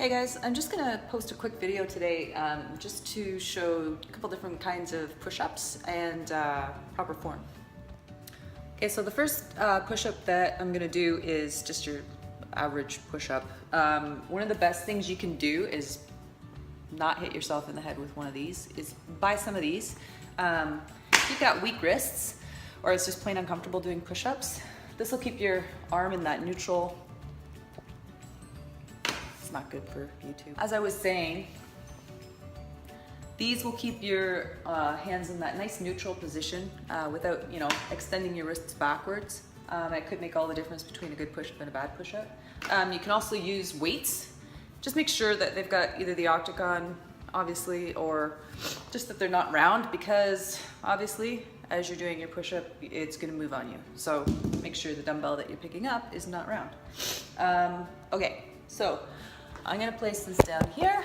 Hey guys, I'm just gonna post a quick video today just to show a couple different kinds of push-ups and proper form. Okay, so the first push-up that I'm gonna do is just your average push-up. One of the best things you can do is not hit yourself in the head with one of these, is buy some of these. If you've got weak wrists or it's just plain uncomfortable doing push-ups, this will keep your arm in that neutral. It's not good for YouTube. As I was saying, these will keep your hands in that nice neutral position without, extending your wrists backwards. It could make all the difference between a good push-up and a bad push-up. You can also use weights. Just make sure that they've got either the octagon, obviously, or just that they're not round, because obviously, as you're doing your push-up, it's gonna move on you. So make sure the dumbbell that you're picking up is not round. Okay, so I'm gonna place this down here,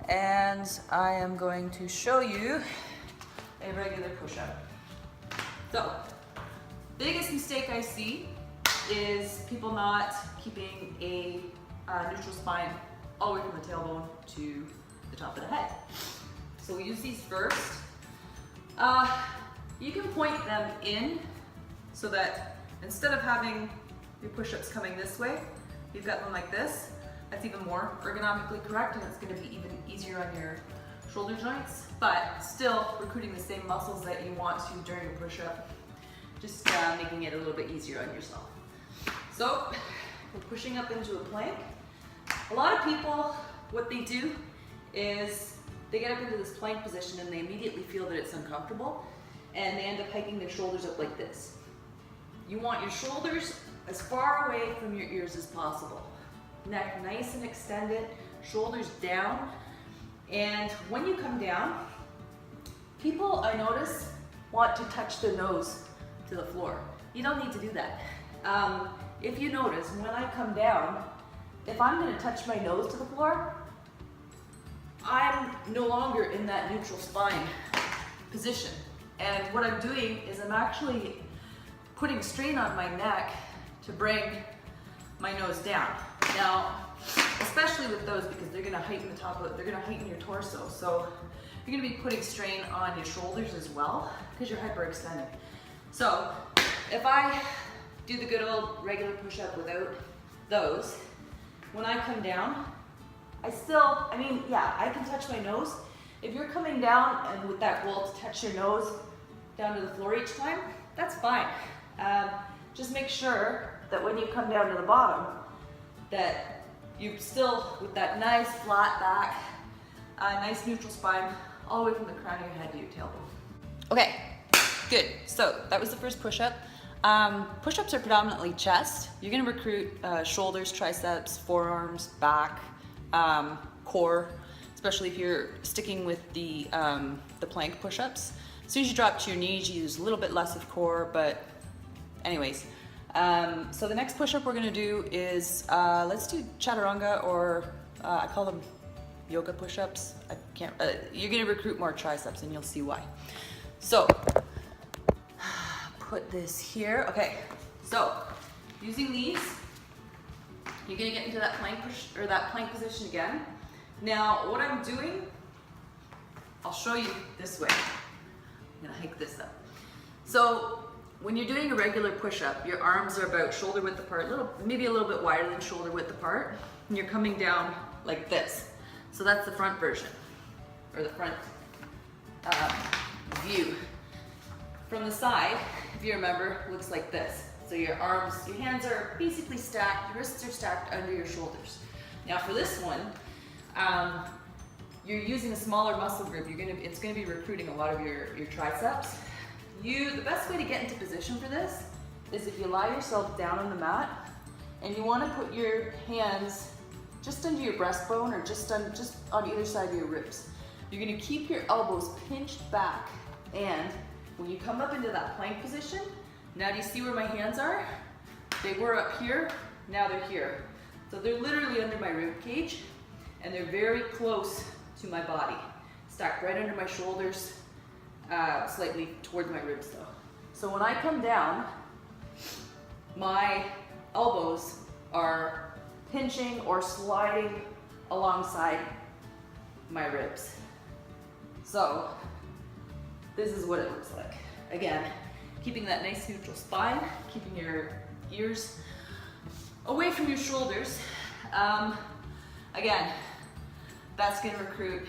and I am going to show you a regular push-up. So, biggest mistake I see is people not keeping a neutral spine all the way from the tailbone to the top of the head. So we use these first. You can point them in so that instead of having your push-ups coming this way, you've got them like this. That's even more ergonomically correct, and it's going to be even easier on your shoulder joints, but still recruiting the same muscles that you want to during a push-up, just making it a little bit easier on yourself. So we're pushing up into a plank. A lot of people, what they do is they get up into this plank position and they immediately feel that it's uncomfortable, and they end up hiking their shoulders up like this. You want your shoulders as far away from your ears as possible. Neck nice and extended, shoulders down, and when you come down, people, I notice, want to touch their nose to the floor. You don't need to do that. If you notice, when I come down, if I'm going to touch my nose to the floor, I'm no longer in that neutral spine position. And what I'm doing is I'm actually putting strain on my neck to bring my nose down. Now, especially with those, because they're going to heighten they're going to heighten your torso. So you're going to be putting strain on your shoulders as well, because you're hyperextending. So if I do the good old regular push-up without those, when I come down, I can touch my nose. If you're coming down and with that goal to touch your nose down to the floor each time, that's fine. Just make sure that when you come down to the bottom, that you're still with that nice flat back, nice neutral spine, all the way from the crown of your head to your tailbone. Okay, good. So that was the first push-up. Push-ups are predominantly chest. You're gonna recruit shoulders, triceps, forearms, back, core, especially if you're sticking with the plank push-ups. As soon as you drop to your knees, you use a little bit less of core, but anyways. So the next push-up we're gonna do is, let's do chaturanga, or I call them yoga push-ups. You're gonna recruit more triceps and you'll see why. So, put this here. Okay, so using these, you're gonna get into that plank position again. Now, what I'm doing, I'll show you this way. I'm gonna hike this up. So, when you're doing a regular push-up, your arms are about shoulder width apart, maybe a little bit wider than shoulder width apart, and you're coming down like this. So that's the front version, or the front view. From the side, if you remember, looks like this. So your hands are basically stacked, your wrists are stacked under your shoulders. Now for this one, you're using a smaller muscle group. It's gonna be recruiting a lot of your triceps. The best way to get into position for this is if you lie yourself down on the mat, and you wanna put your hands just under your breastbone, or just on either side of your ribs. You're gonna keep your elbows pinched back, and when you come up into that plank position, now do you see where my hands are? They were up here, now they're here. So they're literally under my rib cage, and they're very close to my body. Stacked right under my shoulders, slightly towards my ribs though. So when I come down, my elbows are pinching or sliding alongside my ribs. So this is what it looks like. Again, keeping that nice neutral spine, keeping your ears away from your shoulders. Again, that's gonna recruit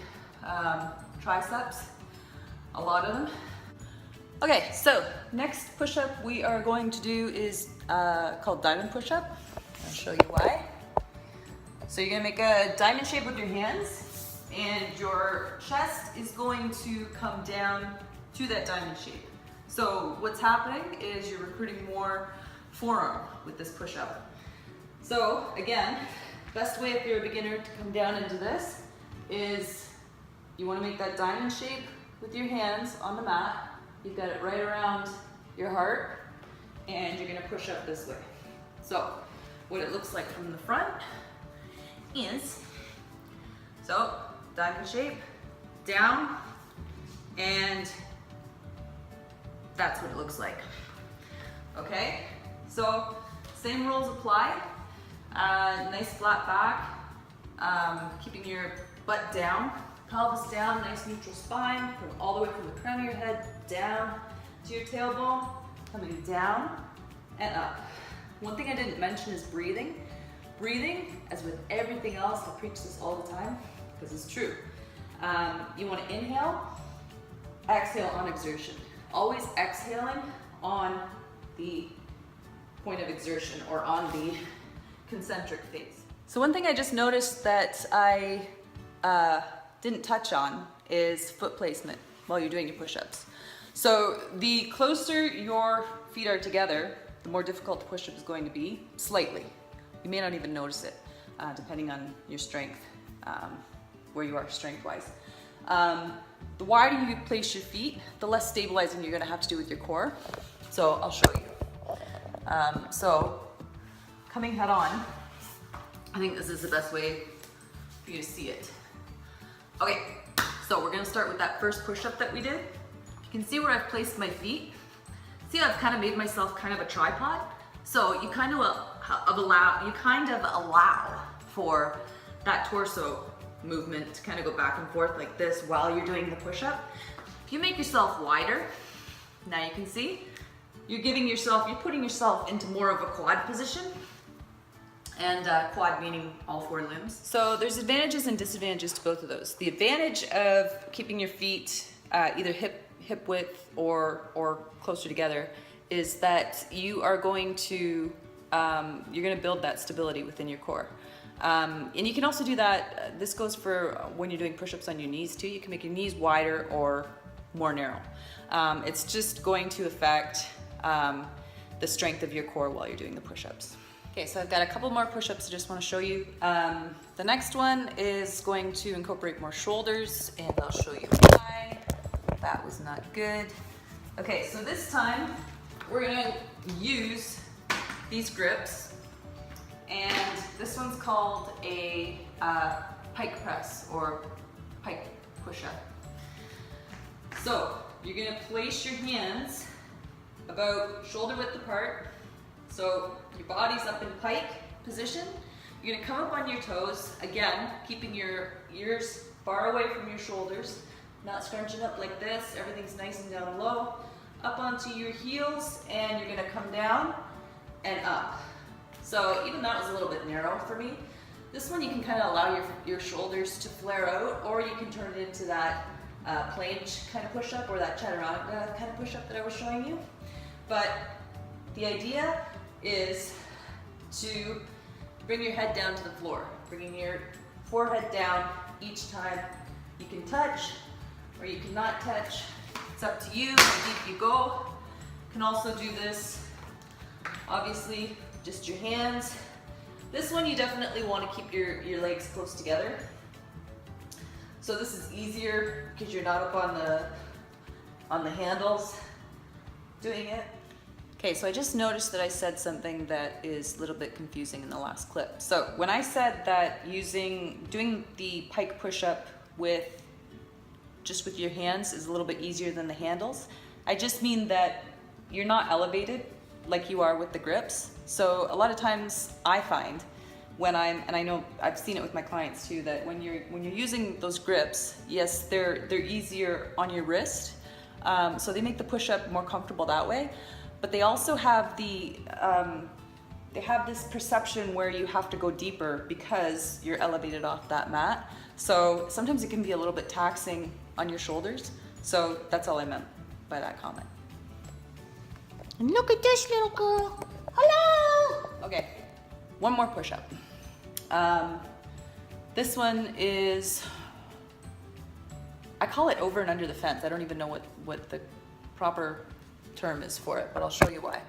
triceps, a lot of them. Okay, so next push-up we are going to do is called diamond push-up. I'll show you why. So you're gonna make a diamond shape with your hands, and your chest is going to come down to that diamond shape. So what's happening is you're recruiting more forearm with this push-up. So again, best way if you're a beginner to come down into this is you want to make that diamond shape with your hands on the mat. You've got it right around your heart, and you're going to push up this way. So what it looks like from the front is, so diamond shape, down, and that's what it looks like. Okay, so same rules apply. Nice flat back, keeping your butt down, pelvis down, nice neutral spine, from all the way from the crown of your head down to your tailbone, coming down and up. One thing I didn't mention is breathing. Breathing, as with everything else, I preach this all the time because it's true. You want to inhale, exhale on exertion. Always exhaling on the point of exertion or on the concentric phase. So one thing I just noticed that I didn't touch on is foot placement while you're doing your push-ups. So the closer your feet are together, the more difficult the push-up is going to be, slightly. You may not even notice it, depending on your strength, where you are strength-wise. The wider you place your feet, the less stabilizing you're gonna have to do with your core. So I'll show you. So coming head on, I think this is the best way for you to see it. Okay, so we're gonna start with that first push-up that we did. You can see where I've placed my feet. See, I've kind of made myself kind of a tripod. So you kind of allow for that torso movement to kind of go back and forth like this while you're doing the push-up. If you make yourself wider, now you can see, you're putting yourself into more of a quad position, and quad meaning all four limbs. So there's advantages and disadvantages to both of those. The advantage of keeping your feet either hip width or closer together is that you are going to build that stability within your core. And you can also do that, this goes for when you're doing push-ups on your knees too. You can make your knees wider or more narrow. It's just going to affect the strength of your core while you're doing the push-ups. Okay, so I've got a couple more push-ups I just want to show you. The next one is going to incorporate more shoulders, and I'll show you why. That was not good. Okay, so this time we're gonna use these grips, and this one's called a pike press or pike push-up. So you're gonna place your hands about shoulder width apart. So your body's up in pike position. You're gonna come up on your toes, again, keeping your ears far away from your shoulders, not scrunching up like this. Everything's nice and down low. Up onto your heels, and you're gonna come down and up. So even that was a little bit narrow for me. This one you can kind of allow your shoulders to flare out, or you can turn it into that planche kind of push-up or that chaturanga kind of push-up that I was showing you. But the idea is to bring your head down to the floor, bringing your forehead down each time. You can touch or you cannot touch. It's up to you how deep you go. You can also do this, obviously, just your hands. This one you definitely want to keep your legs close together. So this is easier because you're not up on the handles doing it. Okay, so I just noticed that I said something that is a little bit confusing in the last clip. So when I said that doing the pike push-up with your hands is a little bit easier than the handles, I just mean that you're not elevated like you are with the grips. So a lot of times I find and I know I've seen it with my clients too, that when you're using those grips, yes, they're easier on your wrist, so they make the push-up more comfortable that way. But they also have they have this perception where you have to go deeper because you're elevated off that mat. So sometimes it can be a little bit taxing on your shoulders. So that's all I meant by that comment. And look at this little girl. Hello! Okay, one more push-up. This one is, I call it over and under the fence. I don't even know what the proper term is for it, but I'll show you why.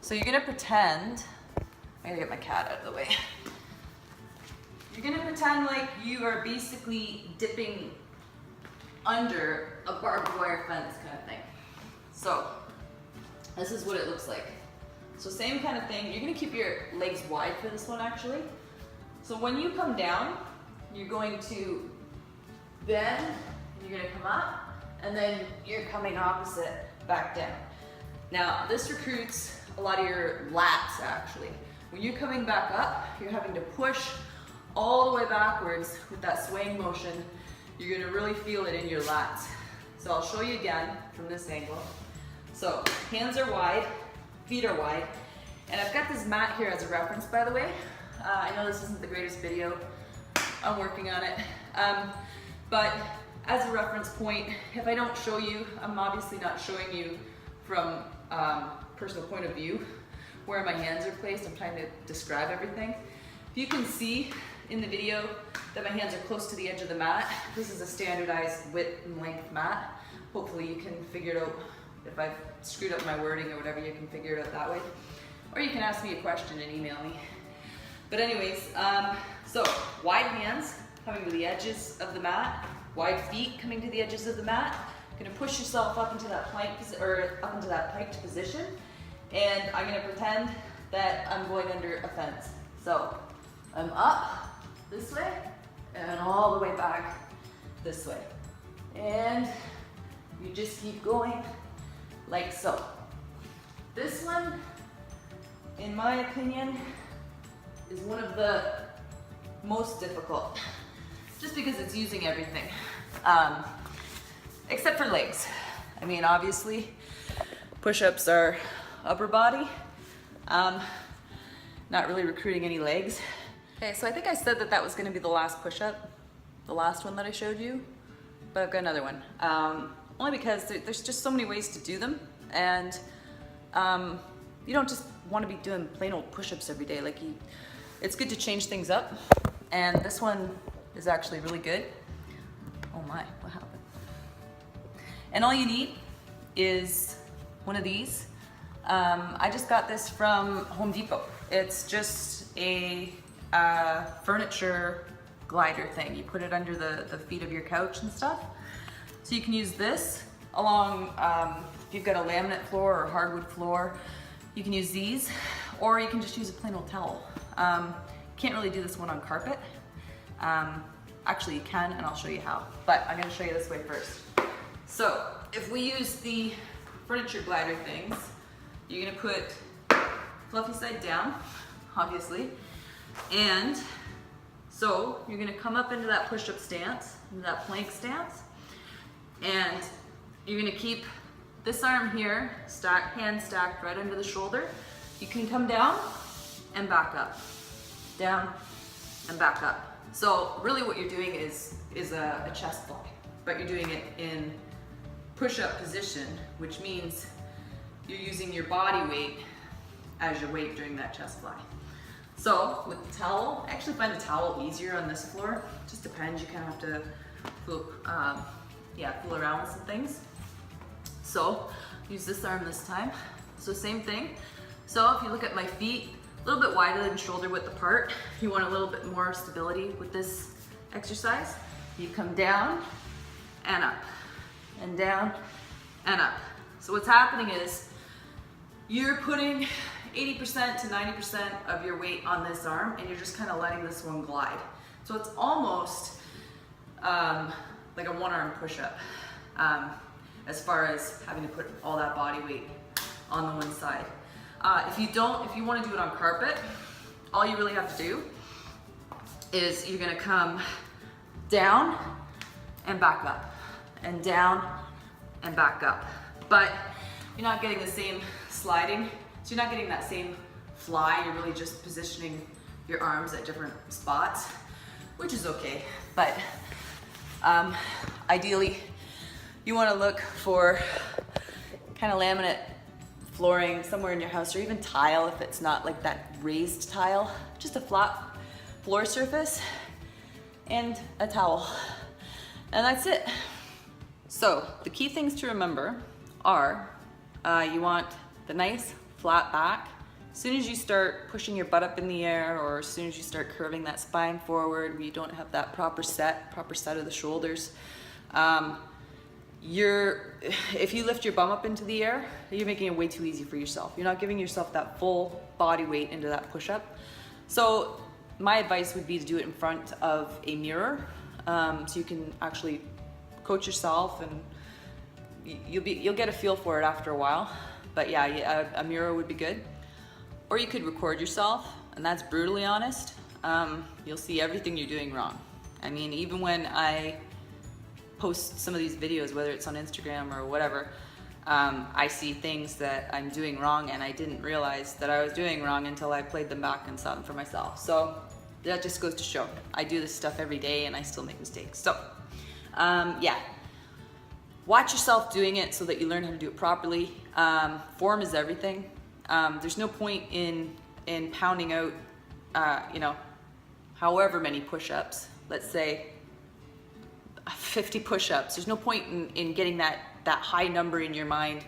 So you're gonna pretend, I gotta get my cat out of the way. You're gonna pretend like you are basically dipping under a barbed wire fence kind of thing. So this is what it looks like. So same kind of thing. You're gonna keep your legs wide for this one actually. So when you come down, you're going to bend, you're gonna come up, and then you're coming opposite back down. Now this recruits a lot of your lats actually. When you're coming back up, you're having to push all the way backwards with that swaying motion. You're gonna really feel it in your lats. So I'll show you again from this angle. So hands are wide, feet are wide, and I've got this mat here as a reference, by the way. I know this isn't the greatest video, I'm working on it, but as a reference point, if I don't show you, I'm obviously not showing you from personal point of view where my hands are placed. I'm trying to describe everything. If you can see in the video that my hands are close to the edge of the mat, this is a standardized width and length mat. Hopefully you can figure it out. If I've screwed up my wording or whatever, you can figure it out that way. Or you can ask me a question and email me. But anyways, so wide hands coming to the edges of the mat, wide feet coming to the edges of the mat. You're gonna push yourself up into that plank or up into that piked position, and I'm gonna pretend that I'm going under a fence. So I'm up this way and all the way back this way, and you just keep going like so. This one, in my opinion, is one of the most difficult, just because it's using everything, except for legs. I mean, obviously, push-ups are upper body, not really recruiting any legs. Okay, so I think I said that that was gonna be the last push-up, the last one that I showed you, but I've got another one. Only because there's just so many ways to do them, and you don't just want to be doing plain old push-ups every day. Like, it's good to change things up, and this one is actually really good. Oh my, what happened? And all you need is one of these. I just got this from Home Depot. It's just a furniture glider thing. You put it under the feet of your couch and stuff. So you can use this along, if you've got a laminate floor or hardwood floor, you can use these, or you can just use a plain old towel. Can't really do this one on carpet. Actually you can, and I'll show you how, but I'm gonna show you this way first. So if we use the furniture glider things, you're gonna put fluffy side down, obviously, and so you're gonna come up into that push-up stance, into that plank stance, and you're gonna keep this arm here, hand stacked right under the shoulder. You can come down and back up, down and back up. So really what you're doing is a chest fly, but you're doing it in push-up position, which means you're using your body weight as your weight during that chest fly. So with the towel, I actually find the towel easier on this floor. It just depends, you kind of have to fool around with some things. So use this arm this time. So same thing. So if you look at my feet, a little bit wider than shoulder width apart. If you want a little bit more stability with this exercise, you come down and up, and down and up. So what's happening is you're putting 80% to 90% of your weight on this arm, and you're just kind of letting this one glide. So it's almost like a one-arm push-up, as far as having to put all that body weight on the one side. If you want to do it on carpet, all you really have to do is you're gonna come down and back up, and down and back up. But you're not getting the same sliding, so you're not getting that same fly. You're really just positioning your arms at different spots, which is okay. But ideally, you want to look for kind of laminate flooring somewhere in your house, or even tile if it's not like that raised tile, just a flat floor surface and a towel. And that's it. So the key things to remember are you want the nice flat back. As soon as you start pushing your butt up in the air, or as soon as you start curving that spine forward, where you don't have that proper set of the shoulders, if you lift your bum up into the air, you're making it way too easy for yourself. You're not giving yourself that full body weight into that push-up. So my advice would be to do it in front of a mirror, so you can actually coach yourself, and you'll get a feel for it after a while. But yeah, a mirror would be good. Or you could record yourself, and that's brutally honest. You'll see everything you're doing wrong. I mean, even when I post some of these videos, whether it's on Instagram or whatever, I see things that I'm doing wrong, and I didn't realize that I was doing wrong until I played them back and saw them for myself. So that just goes to show I do this stuff every day and I still make mistakes. So yeah, watch yourself doing it so that you learn how to do it properly. Form is everything. There's no point in pounding out, however many push-ups, let's say 50 push-ups. There's no point in getting that high number in your mind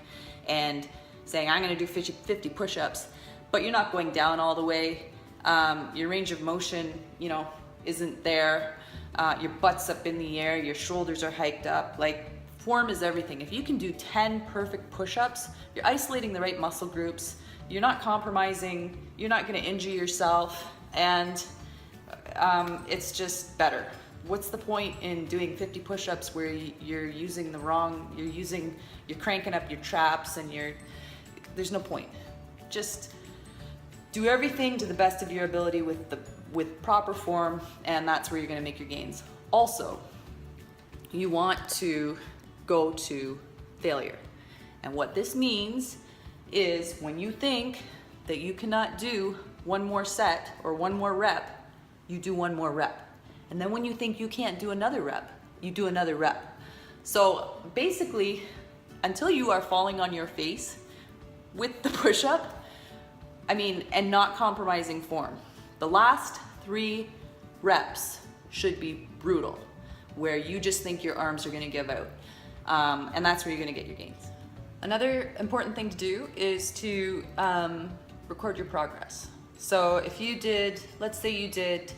and saying, I'm gonna do 50 push-ups, but you're not going down all the way. Your range of motion, isn't there. Your butt's up in the air, your shoulders are hiked up. Like, form is everything. If you can do 10 perfect push-ups, you're isolating the right muscle groups, you're not compromising, you're not gonna injure yourself, and it's just better. What's the point in doing 50 push-ups where you're cranking up your traps, and there's no point. Just do everything to the best of your ability with proper form, and that's where you're gonna make your gains. Also, you want to go to failure. And what this means is when you think that you cannot do one more set or one more rep, you do one more rep. And then when you think you can't do another rep, you do another rep. So basically, until you are falling on your face with the push-up, and not compromising form, the last 3 reps should be brutal, where you just think your arms are gonna give out. And that's where you're gonna get your gains. Another important thing to do is to record your progress. So if you did, let's say you did,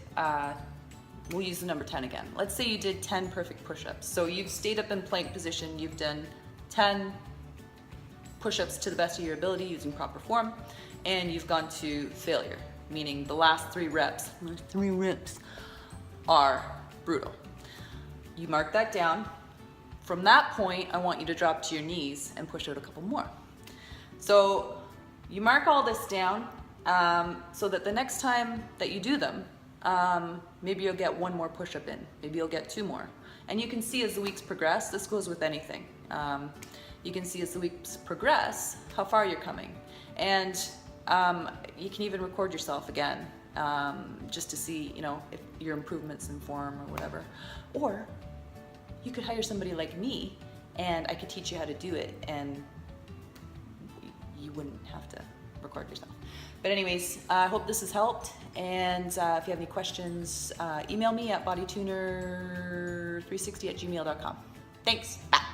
we'll use the number 10 again. Let's say you did 10 perfect push-ups. So you've stayed up in plank position, you've done 10 push-ups to the best of your ability using proper form, and you've gone to failure, meaning the last 3 reps are brutal. You mark that down. From that point, I want you to drop to your knees and push out a couple more. So you mark all this down so that the next time that you do them, maybe you'll get 1 more push-up in, maybe you'll get 2 more. And you can see as the weeks progress, this goes with anything. You can see as the weeks progress how far you're coming. And you can even record yourself again, just to see, if your improvements in form or whatever. Or you could hire somebody like me, and I could teach you how to do it, and you wouldn't have to record yourself. But anyways, I hope this has helped, and if you have any questions, email me at bodytuner360@gmail.com. Thanks, bye.